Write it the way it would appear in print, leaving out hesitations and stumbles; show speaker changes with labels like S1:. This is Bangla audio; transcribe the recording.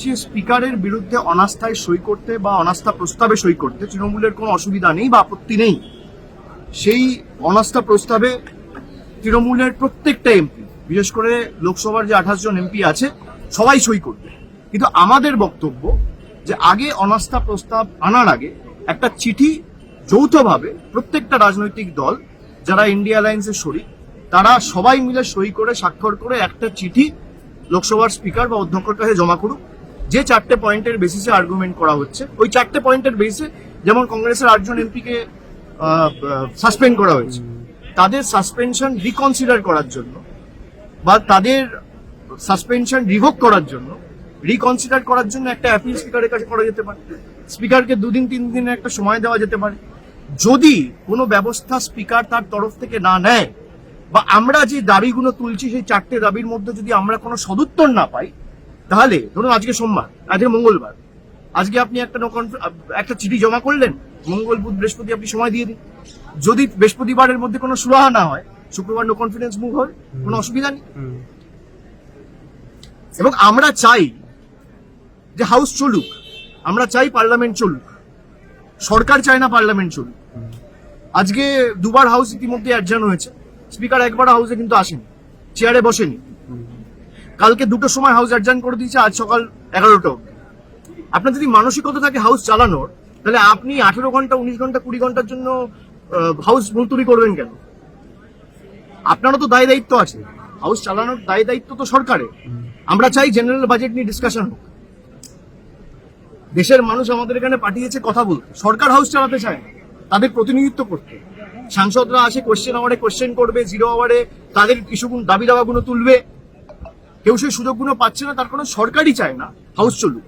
S1: হচ্ছে স্পিকারের বিরুদ্ধে অনাস্থায় সই করতে বা অনাস্থা প্রস্তাবে সই করতে তৃণমূলের কোনো অসুবিধা নেই বা আপত্তি নেই। সেই অনাস্থা প্রস্তাবে তৃণমূলের প্রত্যেকটা এমপি, বিশেষ করে লোকসভার যে 28 জন এমপি আছে, সবাই সই করবে। কিন্তু আমাদের বক্তব্য যে আগে অনাস্থা প্রস্তাব আনার আগে একটা চিঠি যৌথভাবে প্রত্যেকটা রাজনৈতিক দল যারা ইন্ডিয়া অ্যালায়েন্সের শরিক, তারা সবাই মিলে সই করে স্বাক্ষর করে একটা চিঠি লোকসভার স্পিকার বা অধ্যক্ষের কাছে জমা করুক, যে 4টে পয়েন্টের বেসিসে আর্গুমেন্ট করা হচ্ছে। ওই 4টে পয়েন্টের বেসিসে যেমন কংগ্রেসের 8 জন এমপিকে সাসপেন্ড করা হয়েছে, তাদের সাসপেনশন রিকনসিডার করার জন্য বা তাদের সাসপেনশন রিভোক করার জন্য, রিকনসিডার করার জন্য একটা অ্যাপিল স্পিকারের কাছে করা যেতে পারে। স্পিকারকে 2 দিন 3 দিনের একটা সময় দেওয়া যেতে পারে। যদি কোনো ব্যবস্থা স্পিকার তার তরফ থেকে না নেয় বা আমরা যে দাবিগুলো তুলছি সেই 4টে দাবির মধ্যে যদি আমরা কোনো সদুত্তর না পাই, তাহলে ধরুন আজকে সোমবার, আজকে মঙ্গলবার, আজকে আপনি একটা চিঠি জমা করলেন, মঙ্গল বুধ বৃহস্পতি আপনি সময় দিয়ে দিন। যদি বৃহস্পতিবারের মধ্যে কোনো সুরাহা না হয়, শুক্রবার নো কনফিডেন্স মুভ হয়, কোনো অসুবিধা নেই। এবং আমরা চাই যে হাউস চলুক, আমরা চাই পার্লামেন্ট চলুক, সরকার চায় না পার্লামেন্ট চলুক। আজকে 2বার হাউস ইতিমধ্যে অ্যাডজার্ন হয়েছে, স্পিকার একবার হাউসে কিন্তু আসেনি, চেয়ারে বসেনি। কালকে 2টোর সময় হাউস অ্যাডজার্ন করে দিয়েছে, আজ সকাল 11টা অব্দি। আপনার যদি মানসিকতা থাকে হাউস চালানোর, তাহলে আপনি 18 ঘন্টা 19 ঘন্টা 20 ঘন্টার জন্য হাউস মুলতুবি করবেন কেন? আপনারও তো দায় দায়িত্ব আছে, হাউস চালানোর দায় দায়িত্ব তো সরকারের। আমরা চাই জেনারেল বাজেট নিয়ে ডিসকাশন হোক। দেশের মানুষ আমাদের এখানে পাঠিয়েছে কথা বলতে, সরকার হাউস চালাতে চায় না, তাদের প্রতিনিধিত্ব করতে। সাংসদরা আসে কোয়েশ্চেন আওয়ারে কোয়েশ্চেন করবে, 0 আওয়ারে তাদের ইস্যুগুলো দাবি দাওয়াগুলো তুলবে। কেউ সেই সুযোগগুলো পাচ্ছে না, তার কোনো সরকারই চায় না হাউস চলুক।